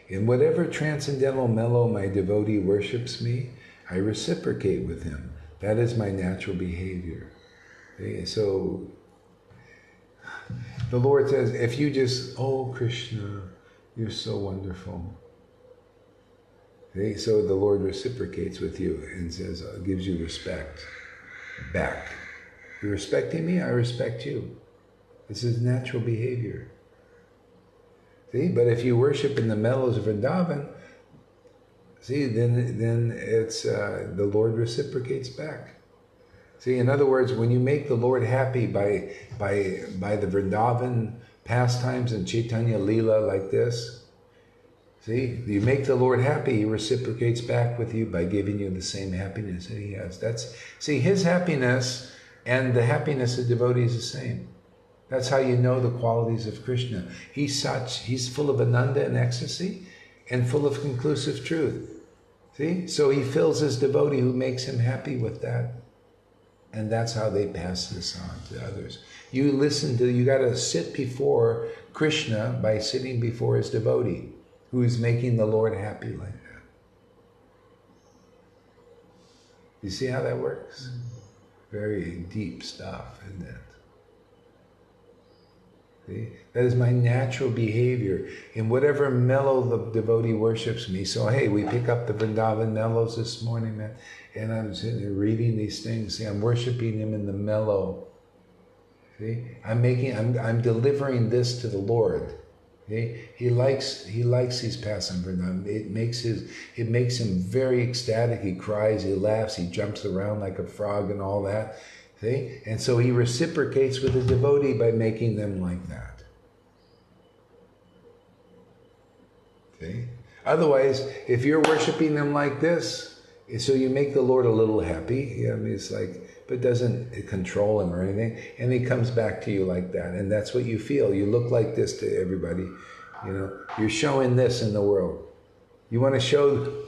In whatever transcendental mellow my devotee worships me, I reciprocate with him. That is my natural behavior. Okay? So the Lord says, if you just, oh Krishna, you're so wonderful. Okay? So the Lord reciprocates with you and says, gives you respect back. You're respecting me, I respect you. This is natural behavior. See, but if you worship in the mellows of Vrindavan, see, then it's the Lord reciprocates back. See, in other words, when you make the Lord happy by the Vrindavan pastimes and Caitanya lila like this, see, you make the Lord happy, he reciprocates back with you by giving you the same happiness that he has. See, his happiness and the happiness of devotees is the same. That's how you know the qualities of Krishna. He's full of ananda and ecstasy and full of conclusive truth. See? So he fills his devotee who makes him happy with that. And that's how they pass this on to others. You got to sit before Krishna by sitting before his devotee who is making the Lord happy like that. You see how that works? Very deep stuff, isn't it? See? That is my natural behavior. In whatever mellow the devotee worships me. So hey, we pick up the Vrindavan mellows this morning, man, and I'm sitting there reading these things. See, I'm worshiping him in the mellow. See? I'm delivering this to the Lord. See? He likes these pastimes in Vrindavan. It makes him very ecstatic. He cries, he laughs, he jumps around like a frog and all that. See? And so he reciprocates with the devotee by making them like that. See? Otherwise, if you're worshiping them like this, so you make the Lord a little happy, I mean, it's like, but doesn't control him or anything, and he comes back to you like that, and that's what you feel. You look like this to everybody, you know. You're showing this in the world. You want to show,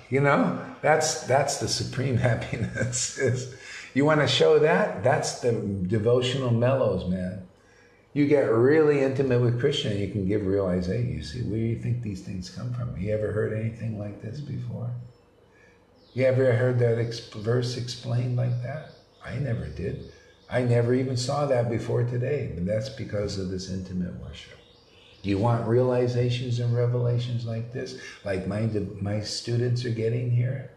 you know, that's the supreme happiness. You want to show that? That's the devotional mellows, man. You get really intimate with Krishna and you can give realization. You see, where do you think these things come from? You ever heard anything like this before? You ever heard that verse explained like that? I never did. I never even saw that before today, but that's because of this intimate worship. Do you want realizations and revelations like this, like my students are getting here?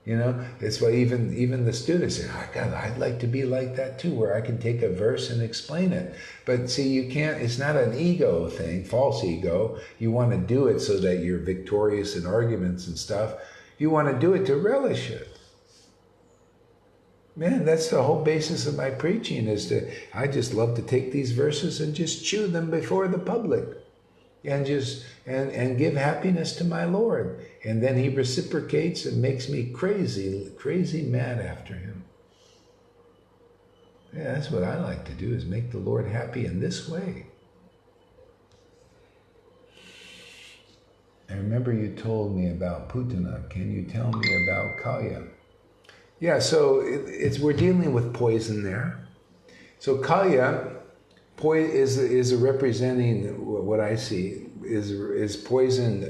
You know, it's why even the students say, oh, God, I'd like to be like that too, where I can take a verse and explain it. But see, you can't, it's not an ego thing, false ego. You want to do it so that you're victorious in arguments and stuff. You want to do it to relish it. Man, that's the whole basis of my preaching I just love to take these verses and just chew them before the public. And give happiness to my Lord. And then he reciprocates and makes me crazy mad after him. Yeah, that's what I like to do, is make the Lord happy in this way. I remember you told me about Putana. Can you tell me about Kalya? Yeah, so we're dealing with poison there. So Kalya is representing what I see is poisoned.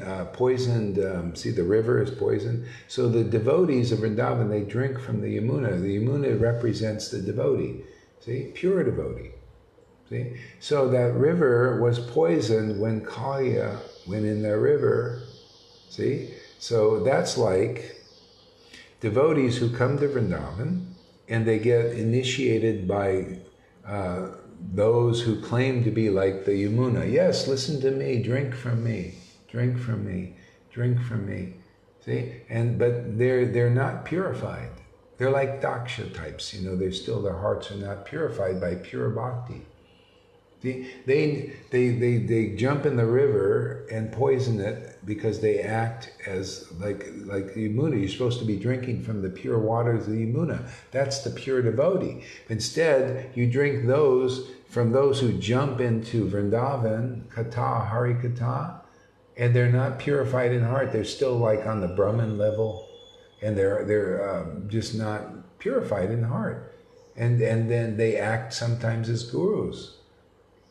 See, the river is poisoned. So the devotees of Vrindavan, they drink from the Yamuna. The Yamuna represents the devotee. See, pure devotee. See, so that river was poisoned when Kalya went in the river. See, so that's like devotees who come to Vrindavan and they get initiated by those who claim to be like the Yamuna. Yes, listen to me, drink from me, drink from me, drink from me. See? But they're not purified. They're like Daksha types, you know, their hearts are not purified by pure bhakti. See? They jump in the river and poison it because they act as like Yamuna. You're supposed to be drinking from the pure waters of the Yamuna. That's the pure devotee. Instead, you drink from those who jump into Vrindavan, Kata, Hari Kata, and they're not purified in heart. They're still like on the Brahman level, and they're just not purified in heart. And then they act sometimes as gurus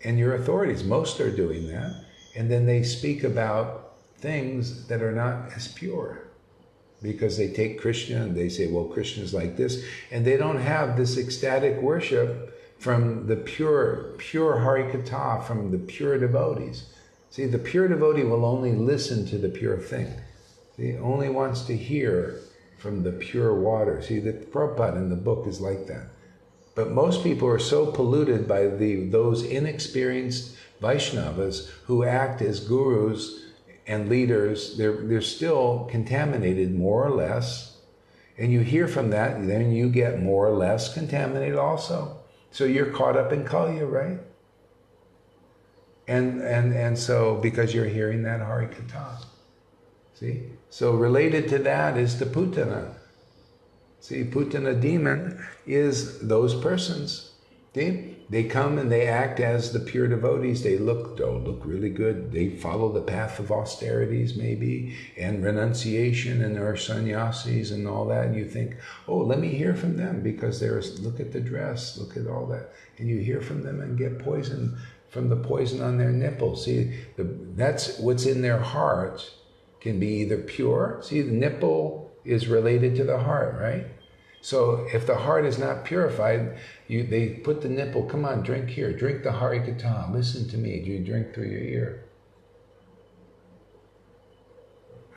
and your authorities. Most are doing that. and then they speak about things that are not as pure. Because they take Krishna and they say, well, Krishna's like this, and they don't have this ecstatic worship from the pure Harikatha, from the pure devotees. See, the pure devotee will only listen to the pure thing. He only wants to hear from the pure water. See, the Prabhupada in the book is like that. But most people are so polluted by those inexperienced Vaishnavas who act as gurus and leaders. They're still contaminated more or less. And you hear from that, and then you get more or less contaminated also. So you're caught up in Kalya, right? And so, because you're hearing that Harikatha. See? So related to that is the Putana. See, Putana demon is those persons. See? They come and they act as the pure devotees. They look really good. They follow the path of austerities maybe, and renunciation, and are sannyasis and all that. And you think, oh, let me hear from them, because look at the dress, look at all that. And you hear from them and get poison from the poison on their nipples. See, that's what's in their heart can be either pure. See, the nipple is related to the heart, right? So if the heart is not purified, they put the nipple, come on, drink here, drink the Harikatha, listen to me, you drink through your ear.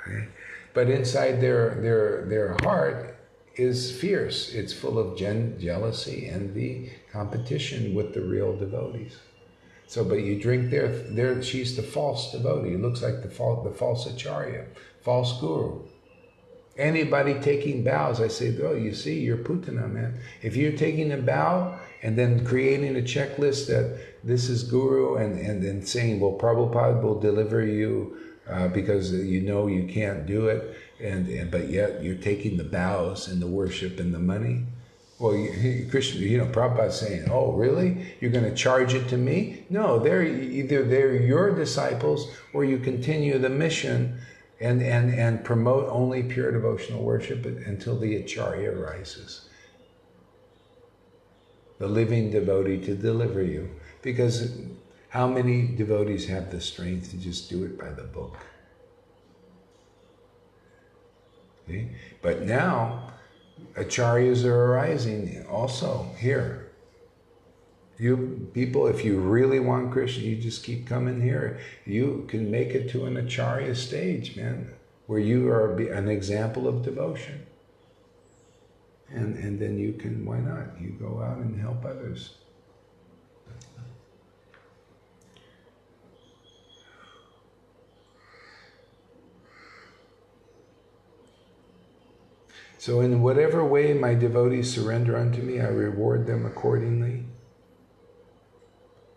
Okay? But inside their heart is fierce. It's full of jealousy, envy, competition with the real devotees. So, but you drink there, she's the false devotee. It looks like the false Acharya, false guru. Anybody taking bows, I say, oh, you see, you're Putana, man. If you're taking a bow and then creating a checklist that this is guru, and then saying, well, Prabhupada will deliver you because you know you can't do it, but yet you're taking the bows and the worship and the money. Well, Krishna, Prabhupada's saying, oh, really? You're going to charge it to me? No, either they're your disciples, or you continue the mission and promote only pure devotional worship until the Acharya rises. The living devotee to deliver you. Because how many devotees have the strength to just do it by the book? See? But now, Acharyas are arising also here. You people, if you really want Krishna, you just keep coming here. You can make it to an Acharya stage, man, where you are an example of devotion. And then you can, why not? You go out and help others. So in whatever way my devotees surrender unto me, I reward them accordingly.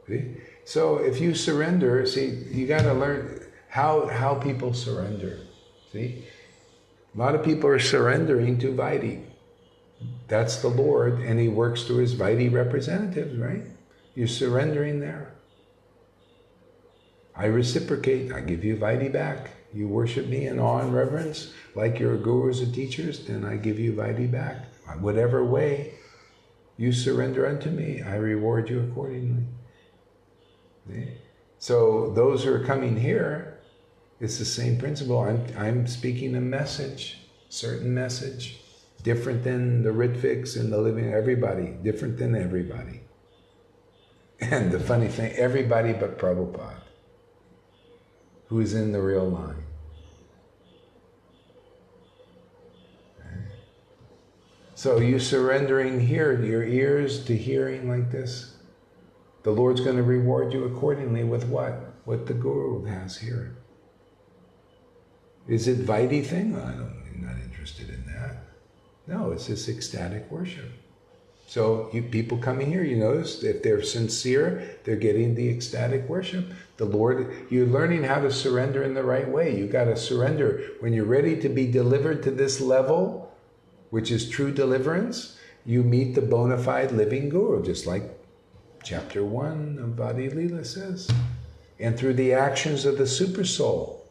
See? So if you surrender, see, you got to learn how people surrender. See? A lot of people are surrendering to Vaidhi. That's the Lord, and He works through His Vaidhi representatives, right? You're surrendering there. I reciprocate. I give you Vaidhi back. You worship me in awe and reverence, like your gurus and teachers, then I give you Vaidhi back. Whatever way you surrender unto me, I reward you accordingly. See? So those who are coming here, it's the same principle. I'm speaking a message, certain message, different than the Ritviks and the living, everybody, different than everybody. And the funny thing, everybody but Prabhupada, who is in the real line. So you surrendering here, your ears to hearing like this, the Lord's going to reward you accordingly with what? What the Guru has here. Is it Vaidhi thing? Well, I'm not interested in that. No, it's this ecstatic worship. So you people coming here, you notice, if they're sincere, they're getting the ecstatic worship. The Lord, you're learning how to surrender in the right way. You got to surrender. When you're ready to be delivered to this level, which is true deliverance, you meet the bona fide living Guru, just like chapter 1 of Bhakti Lila says. And through the actions of the super soul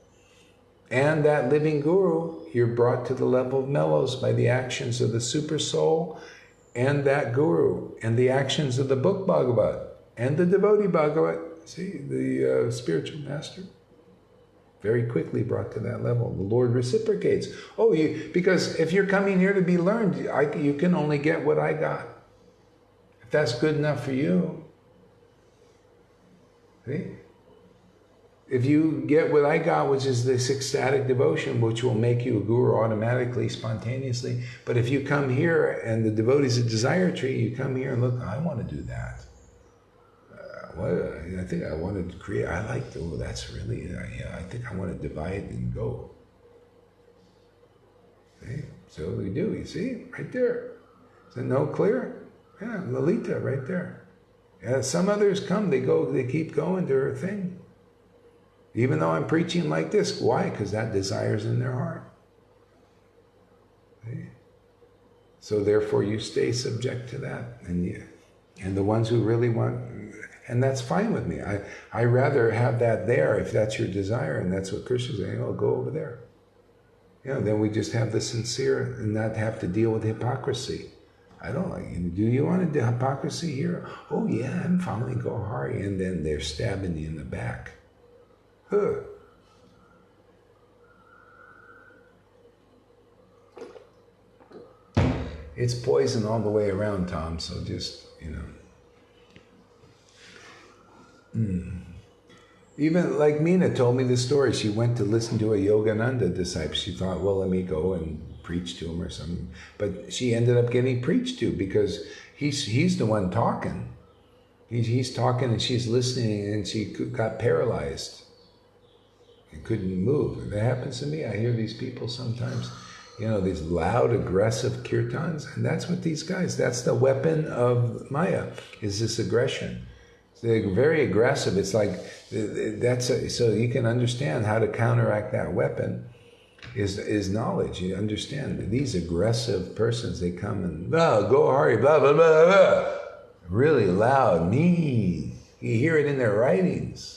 and that living Guru, you're brought to the level of mellows by the actions of the super soul and that Guru, and the actions of the book Bhagavad, and the devotee Bhagavad, see, the spiritual master. Very quickly brought to that level. The Lord reciprocates. Oh, because if you're coming here to be learned, you can only get what I got. If that's good enough for you. See? If you get what I got, which is this ecstatic devotion, which will make you a guru automatically, spontaneously. But if you come here and the devotee's a desire tree, you come here and look, I want to do that. I think I want to create, I like, oh, that's really, yeah, I think I want to divide and go. See? So we do, you see, right there. Is it no clear? Yeah, Lalita, right there. Yeah, some others come, they keep going to her thing. Even though I'm preaching like this. Why? Because that desire's in their heart. See? So therefore you stay subject to that. And the ones who really want, and that's fine with me. I rather have that there if that's your desire, and that's what Krishna's saying, oh, go over there. Then we just have the sincere and not have to deal with hypocrisy. I don't like you. Do you want to do hypocrisy here? Oh yeah, I'm following Gaurahari, and then they're stabbing you in the back. Huh. It's poison all the way around, Tom, so just, Even like Meena told me the story. She went to listen to a Yogananda disciple. She thought, well, let me go and preach to him or something. But she ended up getting preached to because he's the one talking. He's talking and she's listening, and she got paralyzed. It couldn't move. That happens to me. I hear these people sometimes, these loud, aggressive kirtans, and that's what these guys, that's the weapon of Maya, is this aggression. They're very aggressive. It's like, so you can understand how to counteract that weapon is knowledge. You understand these aggressive persons, they come and, Gaurahari, blah, blah, blah, blah. Really loud, mean. You hear it in their writings.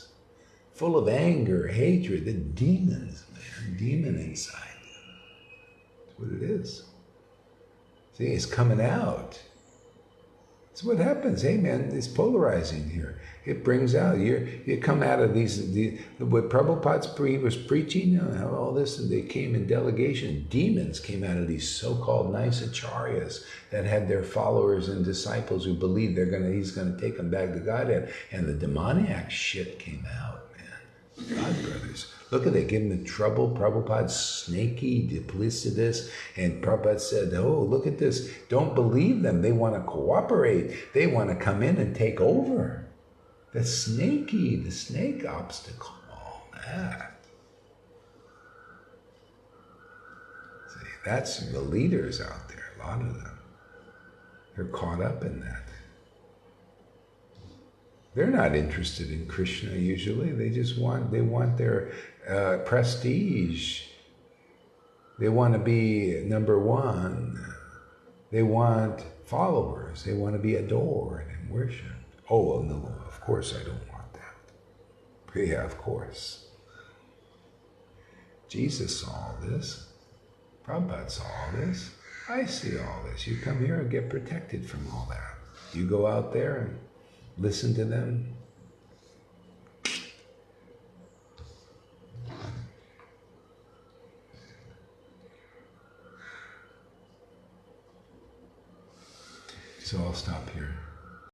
Full of anger, hatred, the demons, man, demon inside. That's what it is. See, it's coming out. That's what happens. Hey, man, it's polarizing here. It brings out, you come out of what Prabhupada was preaching, all this, and they came in delegation. Demons came out of these so-called nice acharyas that had their followers and disciples who believed he's going to take them back to Godhead. And the demoniac shit came out. God, brothers, look at it, give them trouble. Prabhupada's snaky, duplicitous, and Prabhupada said, oh, look at this, don't believe them, they want to cooperate, they want to come in and take over. The snake obstacle, all that. See, that's the leaders out there, a lot of them. They're caught up in that. They're not interested in Krishna usually. They want their prestige. They want to be number one. They want followers. They want to be adored and worshipped. Oh, well, no, of course I don't want that. Yeah, of course. Jesus saw all this. Prabhupada saw all this. I see all this. You come here and get protected from all that. You go out there and listen to them. So I'll stop here.